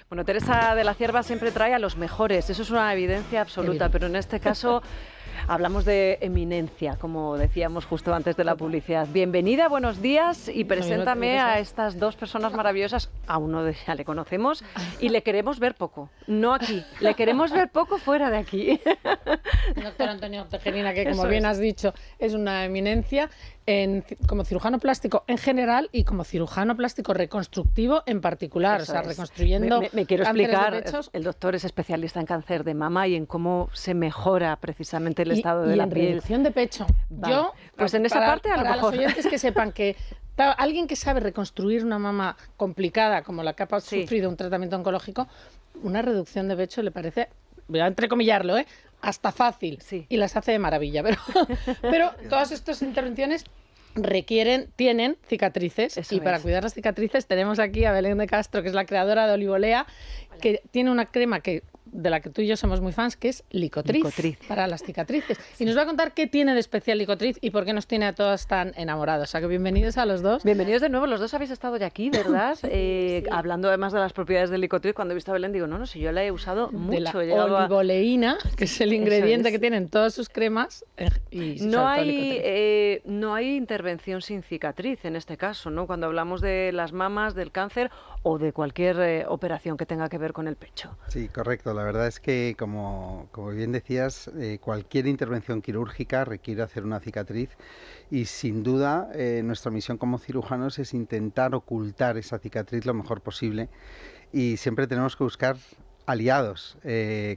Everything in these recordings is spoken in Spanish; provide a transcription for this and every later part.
Bueno, Teresa de la Cierva siempre trae a los mejores, eso es una evidencia absoluta, pero en este caso hablamos de eminencia, como decíamos justo antes de la publicidad. Bienvenida, buenos días y preséntame a estas dos personas maravillosas. A uno ya le conocemos y le queremos ver poco, no aquí, le queremos ver poco fuera de aquí. El doctor Antonio Tejerina, que como bien has dicho, es una eminencia como cirujano plástico en general y como cirujano plástico reconstructivo en particular, Eso o sea, es. reconstruyendo Me quiero explicar, de pechos. el doctor es especialista en cáncer de mama y en cómo se mejora precisamente el estado de y la en piel. reducción de pecho. Vale. Yo, pues en esa parte a lo para mejor. los oyentes que sepan que alguien que sabe reconstruir una mama complicada como la que ha sufrido un tratamiento oncológico, una reducción de pecho le parece, voy a entrecomillarlo, hasta fácil, y las hace de maravilla. Pero todas estas intervenciones tienen cicatrices. Eso y para es. cuidar las cicatrices tenemos aquí a Belén de Castro, que es la creadora de Olivolea, que tiene una crema de la que tú y yo somos muy fans, que es Licotriz. Para las cicatrices. Y nos va a contar qué tiene de especial Licotriz y por qué nos tiene a todas tan enamorados. O sea que bienvenidos a los dos. Bienvenidos de nuevo, los dos habéis estado ya aquí, ¿verdad? Sí. Hablando además de las propiedades del Licotriz, cuando he visto a Belén digo, no, si yo la he usado mucho. De la olivoleína, que es el ingrediente que tienen todas sus cremas. No hay intervención sin cicatriz en este caso, ¿no? Cuando hablamos de las mamas, del cáncer o de cualquier operación que tenga que ver con el pecho. Sí, correcto. La verdad es que, como bien decías, cualquier intervención quirúrgica requiere hacer una cicatriz y sin duda nuestra misión como cirujanos es intentar ocultar esa cicatriz lo mejor posible y siempre tenemos que buscar aliados.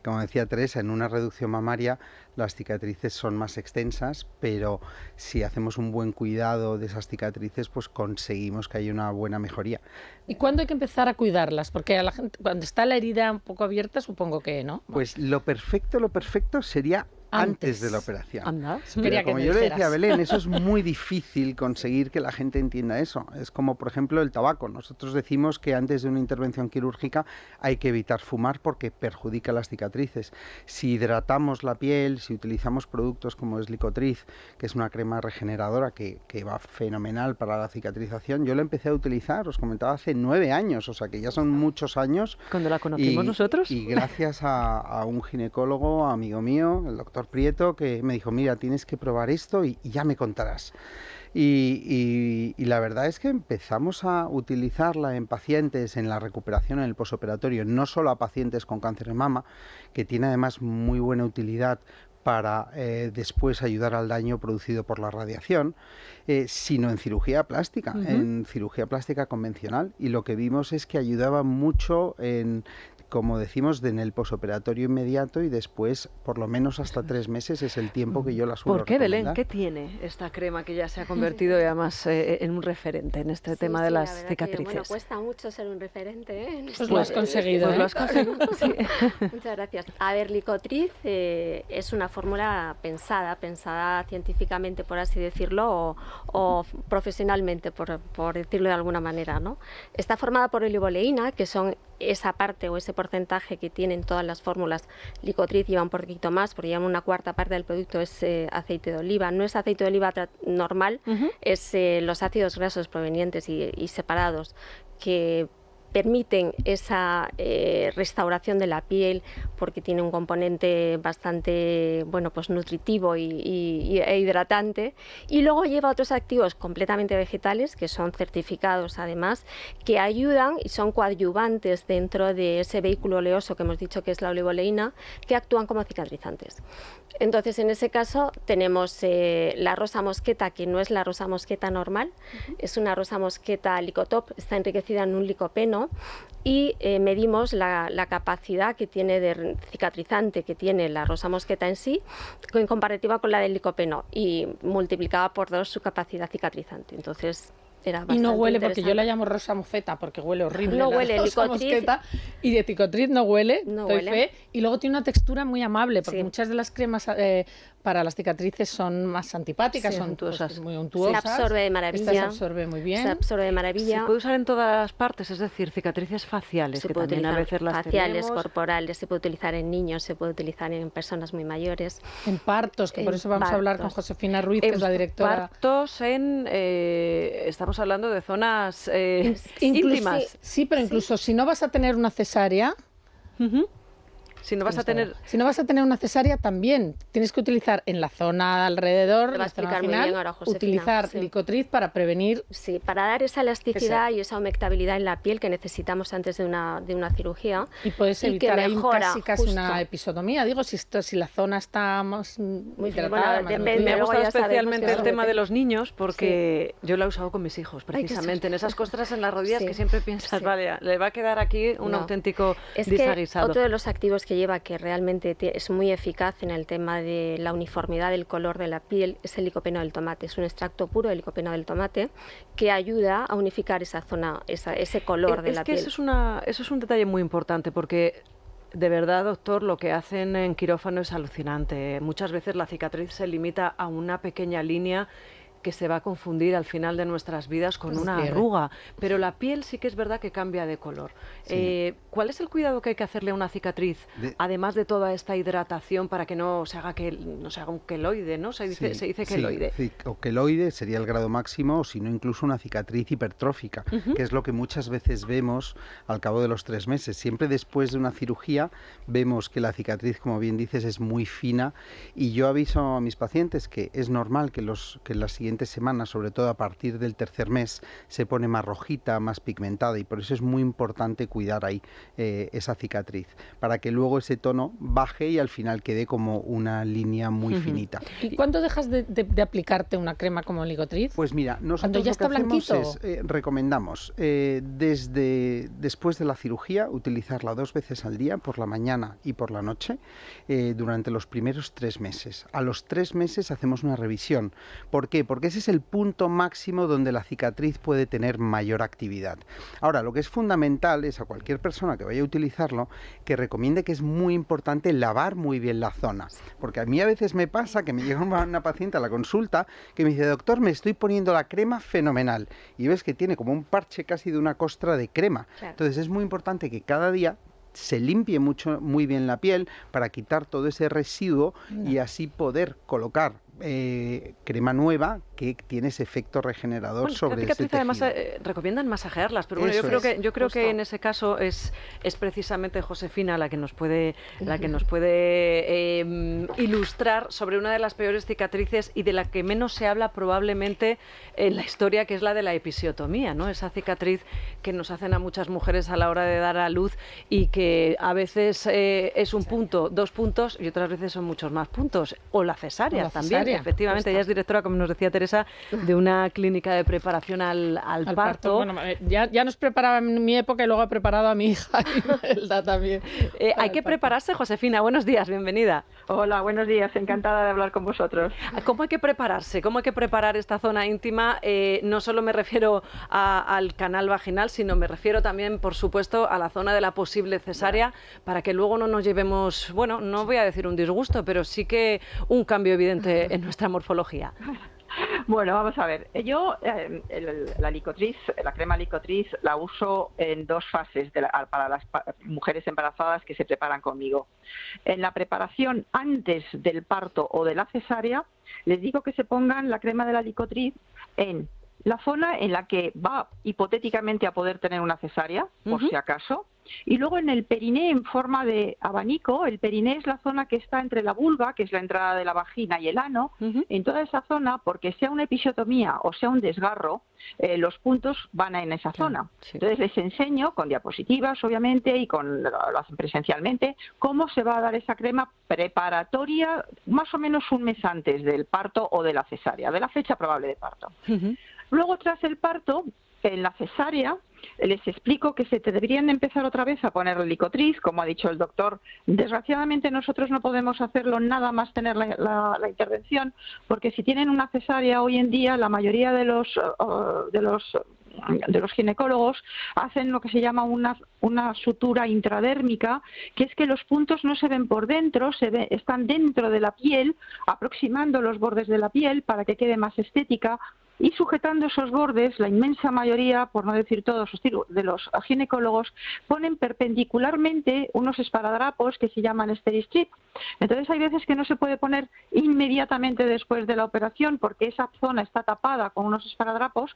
Como decía Teresa, en una reducción mamaria las cicatrices son más extensas, pero si hacemos un buen cuidado de esas cicatrices, pues conseguimos que haya una buena mejoría. ¿Y cuándo hay que empezar a cuidarlas? Porque a la gente, cuando está la herida un poco abierta, supongo que no. Pues lo perfecto sería antes de la operación. Anda. Pero como yo le decía a Belén, eso es muy difícil conseguir que la gente entienda eso. Es como, por ejemplo, el tabaco. Nosotros decimos que antes de una intervención quirúrgica hay que evitar fumar porque perjudica las cicatrices. Si hidratamos la piel, si utilizamos productos como es Licotriz, que es una crema regeneradora que va fenomenal para la cicatrización, yo la empecé a utilizar, os comentaba, hace 9 años, o sea que ya son muchos años. Cuando la conocimos nosotros. Y gracias a un ginecólogo, amigo mío, el doctor Prieto, que me dijo, mira, tienes que probar esto y ya me contarás. Y la verdad es que empezamos a utilizarla en pacientes en la recuperación en el posoperatorio, no solo a pacientes con cáncer de mama, que tiene además muy buena utilidad para después ayudar al daño producido por la radiación, sino en cirugía plástica, en cirugía plástica convencional. Y lo que vimos es que ayudaba mucho en, como decimos, en el posoperatorio inmediato y después, por lo menos hasta 3 meses, es el tiempo que yo la suelo ¿Por qué, Belén? recomendar. ¿Qué tiene esta crema que ya se ha convertido y además en un referente en este tema de las cicatrices? Bueno, cuesta mucho ser un referente, Pues lo has conseguido. Pues lo has conseguido, sí. Muchas gracias. A ver, Licotriz es una fórmula pensada científicamente, por así decirlo, o profesionalmente, por decirlo de alguna manera, ¿no? Está formada por olivoleína, que son esa parte o ese porcentaje que tienen todas las fórmulas. Licotriz lleva un poquito más, porque lleva una cuarta parte del producto es aceite de oliva. No es aceite de oliva normal, es los ácidos grasos provenientes y separados que permiten esa restauración de la piel, porque tiene un componente bastante nutritivo e hidratante, y luego lleva otros activos completamente vegetales que son certificados además, que ayudan y son coadyuvantes dentro de ese vehículo oleoso que hemos dicho que es la olivoleína, que actúan como cicatrizantes. Entonces, en ese caso tenemos la rosa mosqueta, que no es la rosa mosqueta normal, es una rosa mosqueta Licotop, está enriquecida en un licopeno, y medimos la capacidad que tiene de cicatrizante que tiene la rosa mosqueta en sí, en comparativa con la del licopeno, y multiplicaba por 2 su capacidad cicatrizante. Entonces, y no huele, porque yo la llamo rosa mofeta porque huele horrible. No huele, rosa mosqueta, y de Licotriz no huele, no doy huele. fe, y luego tiene una textura muy amable, porque muchas de las cremas para las cicatrices son más antipáticas, Sí, son untuosas. muy untuosas. Se absorbe de maravilla. Esta se absorbe muy bien. Se absorbe de maravilla. Se puede usar en todas las partes, es decir, cicatrices faciales, Se que puede también a utilizar veces las faciales, tenemos. corporales, se puede utilizar en niños, se puede utilizar en personas muy mayores. En partos, que por En eso vamos a hablar con partos. Josefina Ruiz, que es la directora. Partos estamos hablando de zonas Incluso- íntimas. Sí, pero incluso si no vas a tener una cesárea, Ujú. Si no vas a tener... si no vas a tener una cesárea, también tienes que utilizar en la zona alrededor, Te va a la zona explicar muy vaginal, bien ahora Josefina, utilizar sí. Licotriz para prevenir. Sí, para dar esa elasticidad y esa humectabilidad en la piel que necesitamos antes de una cirugía. Y puedes y que evitar ahí mejora, casi justo. una episotomía. Digo, si la zona está más Muy hidratada, bueno, más depende. Me ha Luego gustado ya sabemos especialmente que el eso tema de depende. los niños porque yo lo he usado con mis hijos, Ay, qué precisamente, en esas costras en las rodillas Sí. que siempre piensas, Sí. vale, le va a quedar aquí un No. auténtico Es que desaguisado. otro de los activos que lleva que realmente es muy eficaz en el tema de la uniformidad del color de la piel es el licopeno del tomate. Es un extracto puro de licopeno del tomate que ayuda a unificar esa zona, ese color de la piel. Eso es un detalle muy importante porque de verdad, doctor, lo que hacen en quirófano es alucinante. Muchas veces la cicatriz se limita a una pequeña línea que se va a confundir al final de nuestras vidas con una arruga, pero la piel sí que es verdad que cambia de color. Sí. ¿Cuál es el cuidado que hay que hacerle a una cicatriz, además de toda esta hidratación para que no se haga un queloide, ¿no? Se dice queloide. Sí, o queloide sería el grado máximo, o si no incluso una cicatriz hipertrófica, que es lo que muchas veces vemos al cabo de los 3 meses. Siempre después de una cirugía vemos que la cicatriz, como bien dices, es muy fina, y yo aviso a mis pacientes que es normal que las siguientes semanas, sobre todo a partir del 3er mes, se pone más rojita, más pigmentada, y por eso es muy importante cuidar ahí esa cicatriz, para que luego ese tono baje y al final quede como una línea muy finita. ¿Y cuándo dejas de aplicarte una crema como Licotriz? Pues mira, nosotros ¿Cuando ya lo que está hacemos blanquito? es, recomendamos después de la cirugía utilizarla 2 veces al día, por la mañana y por la noche, durante los primeros 3 meses. A los 3 meses hacemos una revisión. ¿Por qué? Porque ese es el punto máximo donde la cicatriz puede tener mayor actividad. Ahora, lo que es fundamental es a cualquier persona que vaya a utilizarlo que recomiende que es muy importante lavar muy bien la zona. Porque a mí a veces me pasa que me llega una paciente a la consulta que me dice: doctor, me estoy poniendo la crema fenomenal. Y ves que tiene como un parche casi de una costra de crema. Claro. Entonces es muy importante que cada día se limpie muy bien la piel para quitar todo ese residuo y así poder colocar crema nueva que tiene ese efecto regenerador Bueno, sobre la ese cicatriz tejido. además recomiendan masajearlas, pero bueno, Eso yo es. creo que en ese caso es precisamente Josefina la que nos puede ilustrar sobre una de las peores cicatrices y de la que menos se habla probablemente en la historia, que es la de la episiotomía, ¿no? Esa cicatriz que nos hacen a muchas mujeres a la hora de dar a luz y que a veces es un punto, 2 puntos, y otras veces son muchos más puntos, o la cesárea también. Efectivamente, ella es directora, como nos decía Teresa, de una clínica de preparación al parto. Bueno, ya nos preparaba en mi época y luego ha preparado a mi hija Imelda también. Hay que prepararse, Josefina. Buenos días, bienvenida. Hola, buenos días, encantada de hablar con vosotros. ¿Cómo hay que prepararse? ¿Cómo hay que preparar esta zona íntima? No solo me refiero al canal vaginal, sino me refiero también, por supuesto, a la zona de la posible cesárea, para que luego no nos llevemos, bueno, no voy a decir un disgusto, pero sí que un cambio evidente en nuestra morfología. Bueno, vamos a ver. Yo la Licotriz, la crema Licotriz, la uso en 2 fases para las mujeres embarazadas que se preparan conmigo. En la preparación antes del parto o de la cesárea, les digo que se pongan la crema de la Licotriz en la zona en la que va hipotéticamente a poder tener una cesárea, por si acaso, y luego en el periné en forma de abanico. El periné es la zona que está entre la vulva, que es la entrada de la vagina, y el ano. En toda esa zona, porque sea una episiotomía o sea un desgarro, los puntos van en esa zona. Sí. Entonces les enseño con diapositivas, obviamente, y lo hacen presencialmente, cómo se va a dar esa crema preparatoria más o menos un mes antes del parto o de la cesárea, de la fecha probable de parto. Luego, tras el parto, en la cesárea, les explico que se deberían empezar otra vez a poner Licotriz, como ha dicho el doctor. Desgraciadamente nosotros no podemos hacerlo nada más tener la intervención, porque si tienen una cesárea hoy en día, la mayoría de los los ginecólogos hacen lo que se llama una sutura intradérmica, que es que los puntos no se ven por dentro, están dentro de la piel, aproximando los bordes de la piel para que quede más estética. Y sujetando esos bordes, la inmensa mayoría, por no decir todos, de los ginecólogos ponen perpendicularmente unos esparadrapos que se llaman Steri-Strip. Entonces hay veces que no se puede poner inmediatamente después de la operación porque esa zona está tapada con unos esparadrapos,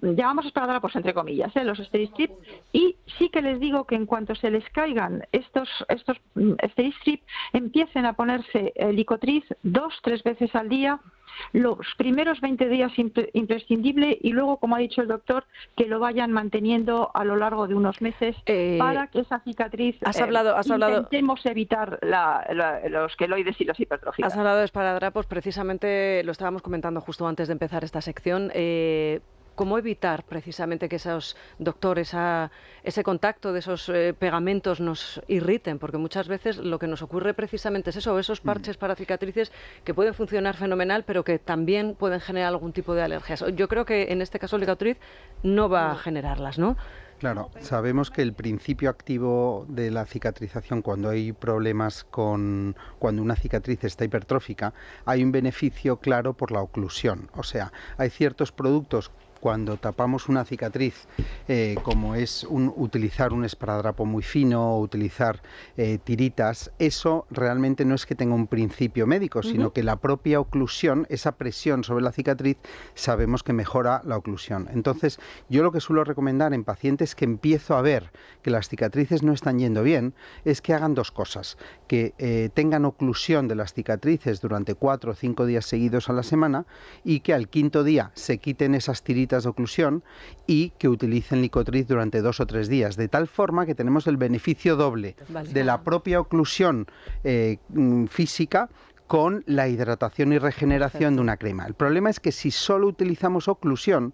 llamamos esparadrapos entre comillas, los Steri-Strip, y sí que les digo que en cuanto se les caigan estos Steri-Strip, empiecen a ponerse Licotriz 2-3 veces al día, los primeros 20 días imprescindible, y luego, como ha dicho el doctor, que lo vayan manteniendo a lo largo de unos meses para que esa cicatriz intentemos evitar los queloides y los hipertróficos. Has hablado de esparadrapos, precisamente lo estábamos comentando justo antes de empezar esta sección. ¿Cómo evitar precisamente que esos doctores, ese contacto de esos pegamentos nos irriten? Porque muchas veces lo que nos ocurre precisamente es eso, esos parches para cicatrices que pueden funcionar fenomenal, pero que también pueden generar algún tipo de alergias. Yo creo que en este caso el Licotriz no va a generarlas, ¿no? Claro, sabemos que el principio activo de la cicatrización, cuando hay problemas cuando una cicatriz está hipertrófica, hay un beneficio claro por la oclusión. O sea, hay ciertos productos cuando tapamos una cicatriz, como es utilizar un esparadrapo muy fino o utilizar tiritas, eso realmente no es que tenga un principio médico, sino que la propia oclusión, esa presión sobre la cicatriz, sabemos que mejora la oclusión. Entonces, yo lo que suelo recomendar en pacientes que empiezo a ver que las cicatrices no están yendo bien, es que hagan dos cosas, que tengan oclusión de las cicatrices durante 4 o 5 días seguidos a la semana y que al 5.º día se quiten esas tiritas de oclusión y que utilicen Licotriz durante 2 o 3 días, de tal forma que tenemos el beneficio doble de la propia oclusión física con la hidratación y regeneración de una crema. El problema es que si solo utilizamos oclusión,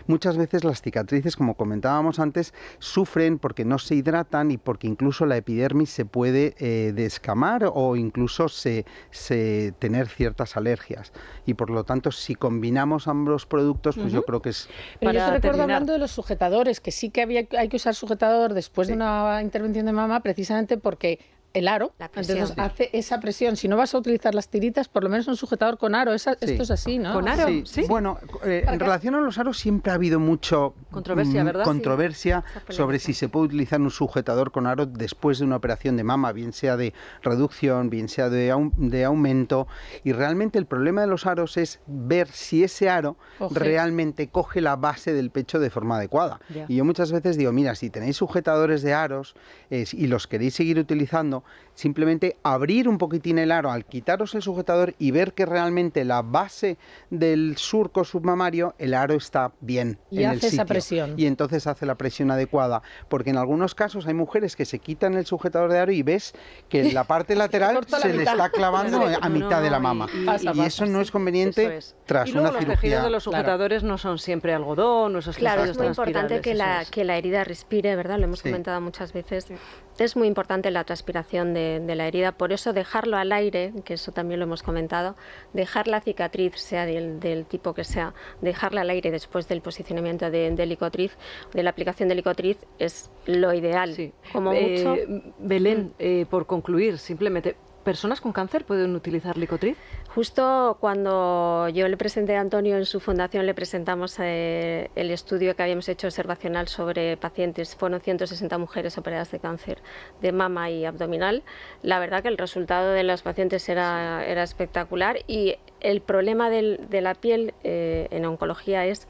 muchas veces las cicatrices, como comentábamos antes, sufren porque no se hidratan y porque incluso la epidermis se puede descamar o incluso tener ciertas alergias. Y por lo tanto, si combinamos ambos productos, pues yo creo que es... Pero yo te recuerdo hablando de los sujetadores, que sí que hay que usar sujetador después de una intervención de mama, precisamente porque el aro, entonces hace esa presión. Si no vas a utilizar las tiritas, por lo menos un sujetador con aro. Esto es así, ¿no? ¿Con aro? Sí. Bueno, en relación a los aros siempre ha habido mucho controversia, ¿verdad? Controversia sobre si se puede utilizar un sujetador con aro después de una operación de mama, bien sea de reducción, bien sea de aumento. Y realmente el problema de los aros es ver si ese aro realmente coge la base del pecho de forma adecuada. Y yo muchas veces digo, mira, si tenéis sujetadores de aros y los queréis seguir utilizando, simplemente abrir un poquitín el aro al quitaros el sujetador y ver que realmente la base del surco submamario, el aro está bien y en hace el sitio. Esa presión. Y entonces hace la presión adecuada, porque en algunos casos hay mujeres que se quitan el sujetador de aro y ves que la parte lateral se le está clavando a mitad de la mama. Y eso no es conveniente tras una cirugía. Los tejidos de los sujetadores no son siempre algodón, no esos Claro, es muy importante que la herida respire, ¿verdad? Lo hemos comentado muchas veces. Es muy importante la transpiración de la herida, por eso dejarlo al aire, que eso también lo hemos comentado, dejar la cicatriz, sea del tipo que sea, dejarla al aire después del posicionamiento de Licotriz, de la aplicación de Licotriz, es lo ideal. Sí. Como mucho. Belén, por concluir, simplemente, ¿personas con cáncer pueden utilizar Licotriz? Justo cuando yo le presenté a Antonio en su fundación, le presentamos el estudio que habíamos hecho observacional sobre pacientes. Fueron 160 mujeres operadas de cáncer de mama y abdominal. La verdad que el resultado de las pacientes era espectacular, y el problema de la piel en oncología es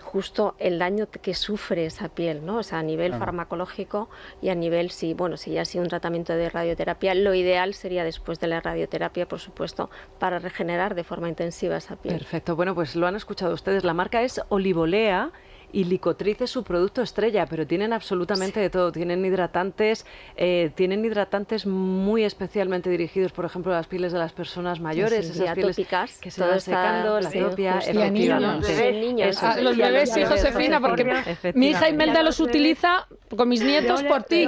justo el daño que sufre esa piel, ¿no? O sea, a nivel farmacológico y a nivel, si ya ha sido un tratamiento de radioterapia, lo ideal sería después de la radioterapia, por supuesto, para regenerar de forma intensiva esa piel. Perfecto. Bueno, pues lo han escuchado ustedes. La marca es Olivolea y Licotriz es su producto estrella, pero tienen absolutamente de todo. Tienen hidratantes muy especialmente dirigidos, por ejemplo, a las pieles de las personas mayores, esas pieles atópicas, que se van secando, la atopia, niños. Los bebés, sí, Josefina, porque mi hija Imelda los utiliza con mis nietos por ti.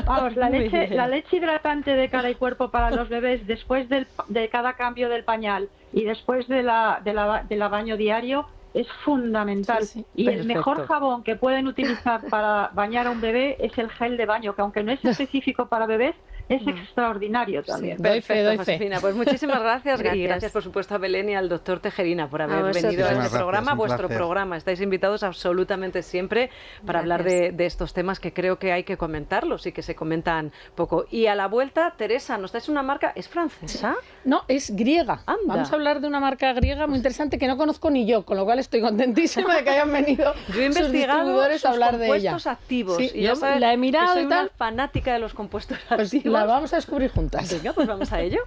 Vamos, la leche hidratante de cara y cuerpo para los bebés después de cada cambio del pañal y después de la baño diario es fundamental. Sí, sí. Y el mejor Perfecto. jabón que pueden utilizar para bañar a un bebé es el gel de baño, que aunque no es específico para bebés, es extraordinario también. Doy fe, doy fe. Josefina. Pues muchísimas gracias. Y Gracias. gracias, por supuesto, a Belén y al doctor Tejerina por haber vosotros. venido a este Muchísimas programa, gracias, un vuestro placer. programa. Estáis invitados absolutamente siempre para hablar Gracias. de estos temas que creo que hay que comentarlos y que se comentan poco. Y a la vuelta, Teresa, nos traes una marca, ¿es francesa? No, es griega. Anda. Vamos a hablar de una marca griega muy interesante que no conozco ni yo, con lo cual estoy contentísima de que hayan venido Yo he sus investigado distribuidores sus a hablar de ella. compuestos activos. Sí, y ya yo sabes la he que mirado soy y una tal. fanática de los compuestos Pues activos. la vamos a descubrir juntas. Venga, pues vamos a ello.